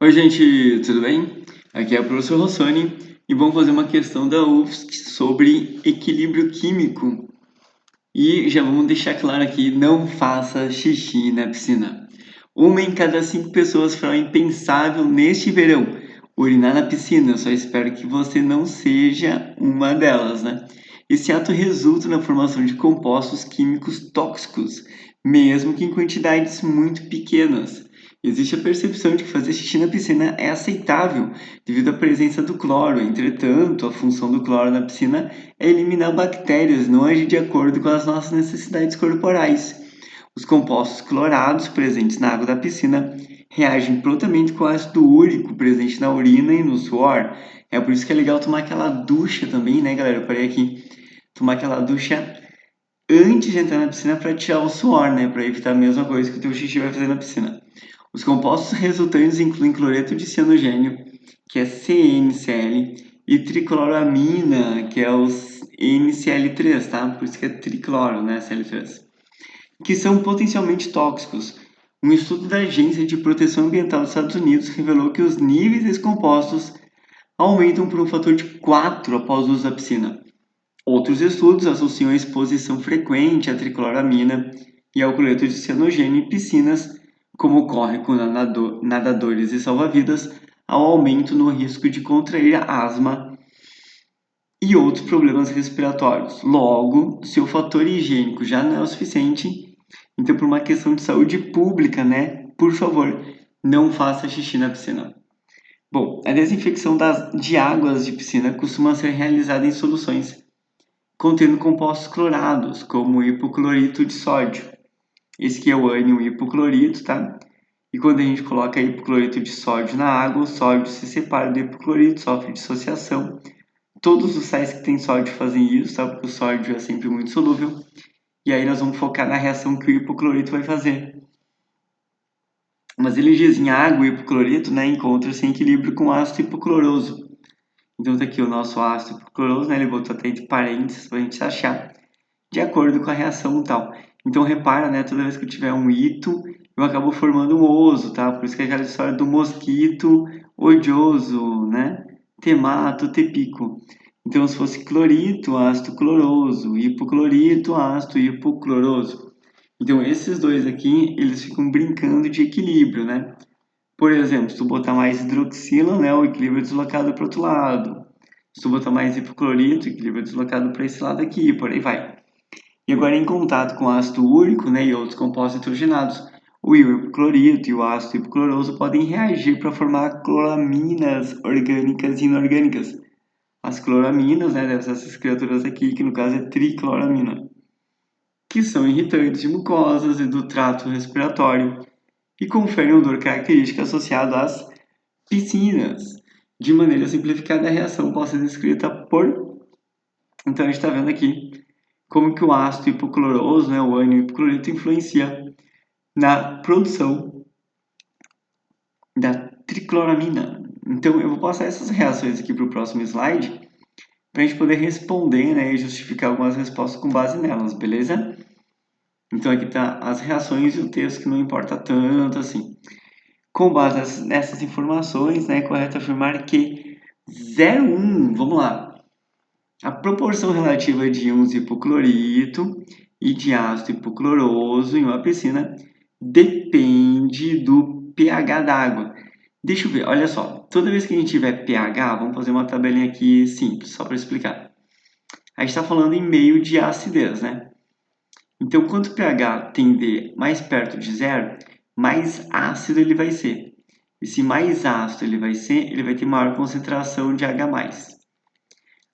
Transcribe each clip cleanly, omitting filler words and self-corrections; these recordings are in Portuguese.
Oi, gente, tudo bem? Aqui é o professor Rossoni e vamos fazer uma questão da UFSC sobre equilíbrio químico. E já vamos deixar claro aqui, não faça xixi na piscina. Uma em cada 5 pessoas fará o impensável neste verão, urinar na piscina. Eu só espero que você não seja uma delas, né? Esse ato resulta na formação de compostos químicos tóxicos, mesmo que em quantidades muito pequenas. Existe a percepção de que fazer xixi na piscina é aceitável devido à presença do cloro. Entretanto, a função do cloro na piscina é eliminar bactérias, não agir de acordo com as nossas necessidades corporais. Os compostos clorados presentes na água da piscina reagem prontamente com o ácido úrico presente na urina e no suor. É por isso que é legal tomar aquela ducha também, né, galera? Eu parei aqui. Tomar aquela ducha antes de entrar na piscina para tirar o suor, né? Para evitar a mesma coisa que o teu xixi vai fazer na piscina. Os compostos resultantes incluem cloreto de cianogênio, que é CnCl, e tricloramina, que é o NCl3, tá? Por isso que é tricloro, né? Cl3. Que são potencialmente tóxicos. Um estudo da Agência de Proteção Ambiental dos Estados Unidos revelou que os níveis desses compostos aumentam por um fator de 4 após o uso da piscina. Outros estudos associam a exposição frequente à tricloramina e ao cloreto de cianogênio em piscinas, como ocorre com nadadores e salva-vidas, ao aumento no risco de contrair asma e outros problemas respiratórios. Logo, se o fator higiênico já não é o suficiente, então por uma questão de saúde pública, né? Por favor, não faça xixi na piscina. Bom, a desinfecção de águas de piscina costuma ser realizada em soluções contendo compostos clorados, como o hipoclorito de sódio. Esse aqui é o ânion hipoclorito, tá? E quando a gente coloca hipoclorito de sódio na água, o sódio se separa do hipoclorito, sofre dissociação. Todos os sais que têm sódio fazem isso, tá? Porque o sódio é sempre muito solúvel. E aí nós vamos focar na reação que o hipoclorito vai fazer. Mas ele diz em água, o hipoclorito, né, encontra-se em equilíbrio com o ácido hipocloroso. Então tá aqui o nosso ácido hipocloroso, né? Ele botou até entre parênteses para a gente achar, de acordo com a reação e tal. Então repara, né, toda vez que eu tiver um ito, eu acabo formando um oso, tá? Por isso que é aquela história do mosquito odioso, né? Temato, tepico. Então se fosse clorito, ácido cloroso, hipoclorito, ácido hipocloroso. Então esses dois aqui, eles ficam brincando de equilíbrio, né? Por exemplo, se tu botar mais hidroxila, né, o equilíbrio é deslocado para o outro lado. Se tu botar mais hipoclorito, o equilíbrio é deslocado para esse lado aqui, por aí vai. E agora, em contato com ácido úrico, né, e outros compostos nitrogenados, o hipoclorito e o ácido hipocloroso podem reagir para formar cloraminas orgânicas e inorgânicas. As cloraminas, né, dessas criaturas aqui, que no caso é tricloramina, que são irritantes de mucosas e do trato respiratório e conferem odor característico associado às piscinas. De maneira simplificada, a reação pode ser descrita por... Então, a gente está vendo aqui como que o ácido hipocloroso, né, o ânion hipoclorito, influencia na produção da tricloramina. Então, eu vou passar essas reações aqui para o próximo slide, para a gente poder responder, né, e justificar algumas respostas com base nelas, beleza? Então, aqui está as reações e o texto que não importa tanto assim. Com base nessas informações, né, é correto afirmar que 0,1, vamos lá, a proporção relativa de íons hipoclorito e de ácido hipocloroso em uma piscina depende do pH da água. Deixa eu ver, olha só, toda vez que a gente tiver pH, vamos fazer uma tabelinha aqui simples, só para explicar. A gente está falando em meio de acidez, né? Então, quanto o pH tender mais perto de zero, mais ácido ele vai ser. E se mais ácido ele vai ser, ele vai ter maior concentração de H+.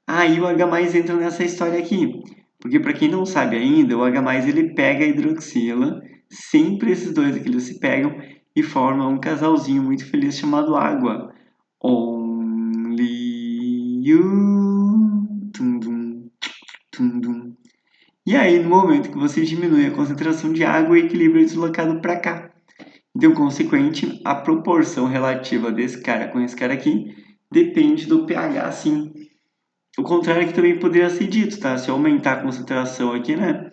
Aí o H+ entra nessa história aqui. Porque para quem não sabe ainda, o H+ ele pega a hidroxila, sempre esses dois aqui eles se pegam e formam um casalzinho muito feliz chamado água. Only you. Tum, dum, tum, dum. E aí, no momento que você diminui a concentração de água, o equilíbrio é deslocado para cá. Então, consequente, a proporção relativa desse cara com esse cara aqui depende do pH, sim. O contrário que também poderia ser dito, tá? Se eu aumentar a concentração aqui, né,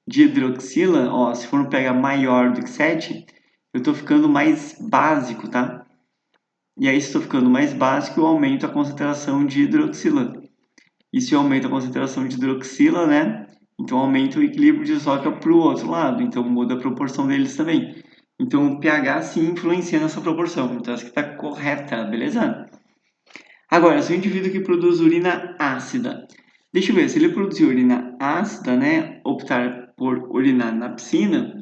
de hidroxila, ó, se for um pH maior do que 7, eu estou ficando mais básico, tá? E aí, se estou ficando mais básico, eu aumento a concentração de hidroxila. E se eu aumento a concentração de hidroxila, né? Então aumenta o equilíbrio, desloca para o outro lado. Então muda a proporção deles também. Então o pH sim influencia nessa proporção. Então essa aqui está correta, beleza? Agora, se o indivíduo que produz urina ácida, deixa eu ver, se ele produzir urina ácida, né? Optar por urinar na piscina,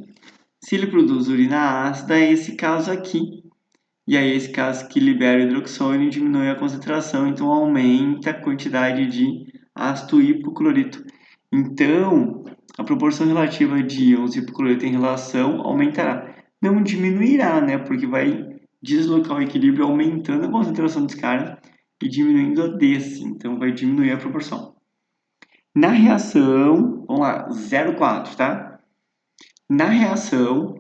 se ele produz urina ácida, é esse caso aqui. E aí, esse caso que libera o hidroxônio diminui a concentração, então aumenta a quantidade de ácido hipoclorito. Então, a proporção relativa de íons hipoclorito em relação aumentará. Não diminuirá, né? Porque vai deslocar o equilíbrio aumentando a concentração desse cara e diminuindo a desse. Então, vai diminuir a proporção. Na reação, vamos lá, 0,4, tá? Na reação,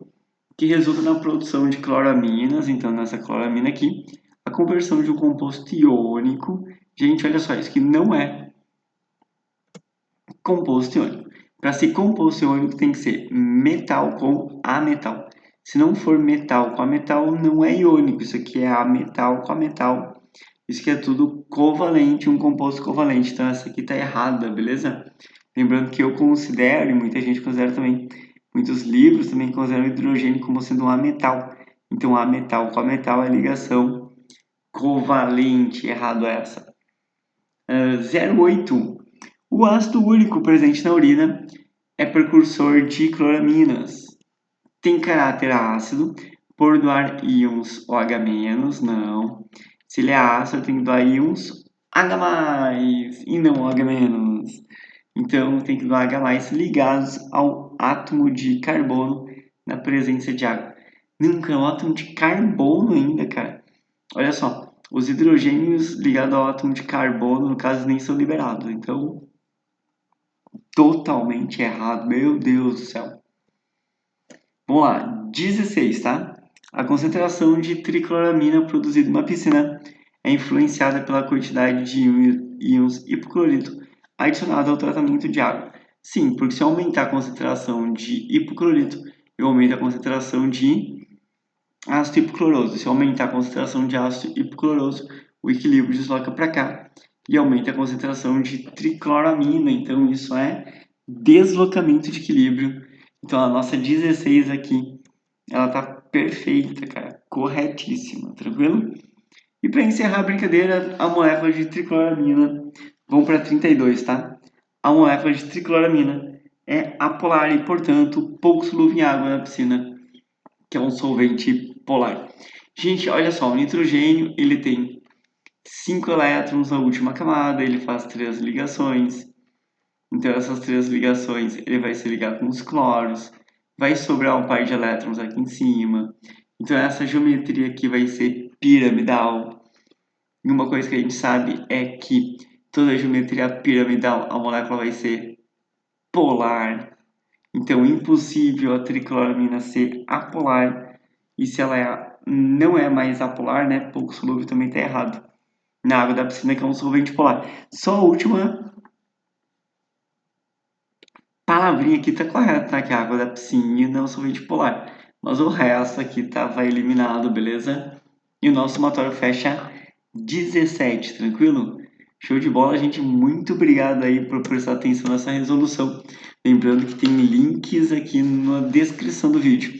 que resulta na produção de cloraminas, então nessa cloramina aqui, a conversão de um composto iônico. Gente, olha só, isso aqui não é composto iônico. Para ser composto iônico tem que ser metal com ametal. Se não for metal com ametal, não é iônico. Isso aqui é ametal com ametal. Isso aqui é tudo covalente, um composto covalente. Então essa aqui está errada, beleza? Lembrando que eu considero, e muita gente considera também, muitos livros também consideram o hidrogênio como sendo um ametal. Então, ametal com ametal é ligação covalente. Errado essa. 0,8. O ácido úrico presente na urina é precursor de cloraminas. Tem caráter ácido por doar íons OH-, não. Se ele é ácido, tem que doar íons H+, e não OH-. Então, tem que doar H+ ligados ao átomo de carbono na presença de água. Nunca é o átomo de carbono ainda, cara. Olha só, os hidrogênios ligados ao átomo de carbono, no caso, nem são liberados. Então, totalmente errado. Meu Deus do céu. Vamos lá, 16, tá? A concentração de tricloramina produzida em uma piscina é influenciada pela quantidade de íons hipoclorito adicionado ao tratamento de água. Sim, porque se eu aumentar a concentração de hipoclorito, eu aumento a concentração de ácido hipocloroso. Se eu aumentar a concentração de ácido hipocloroso, o equilíbrio desloca para cá e aumenta a concentração de tricloramina. Então, isso é deslocamento de equilíbrio. Então, a nossa 16 aqui, ela tá perfeita, cara. Corretíssima, tranquilo? E para encerrar a brincadeira, a molécula de tricloramina, vamos para 32, tá? A molécula de tricloramina é apolar e, portanto, pouco solúvel em água na piscina, que é um solvente polar. Gente, olha só, o nitrogênio, ele tem 5 elétrons na última camada, ele faz 3 ligações. Então, essas 3 ligações, ele vai se ligar com os cloros, vai sobrar um par de elétrons aqui em cima. Então, essa geometria aqui vai ser piramidal. E uma coisa que a gente sabe é que toda geometria piramidal, a molécula vai ser polar. Então, impossível a tricloramina ser apolar. E se ela não é mais apolar, né, pouco solúvel, também está errado. Na água da piscina, que é um solvente polar. Só a última palavrinha aqui tá correta, tá? Que a água da piscina é um solvente polar. Mas o resto aqui vai eliminado, beleza? E o nosso somatório fecha 17, tranquilo? Show de bola, gente. Muito obrigado aí por prestar atenção nessa resolução. Lembrando que tem links aqui na descrição do vídeo.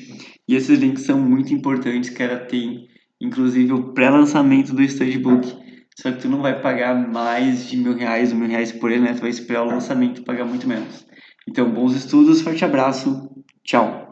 E esses links são muito importantes, que ela tem inclusive o pré-lançamento do Studbook. Só que tu não vai pagar mais de R$ 1.000 ou R$ 1.000 por ele, né? Tu vai esperar o lançamento e pagar muito menos. Então, bons estudos, forte abraço, tchau!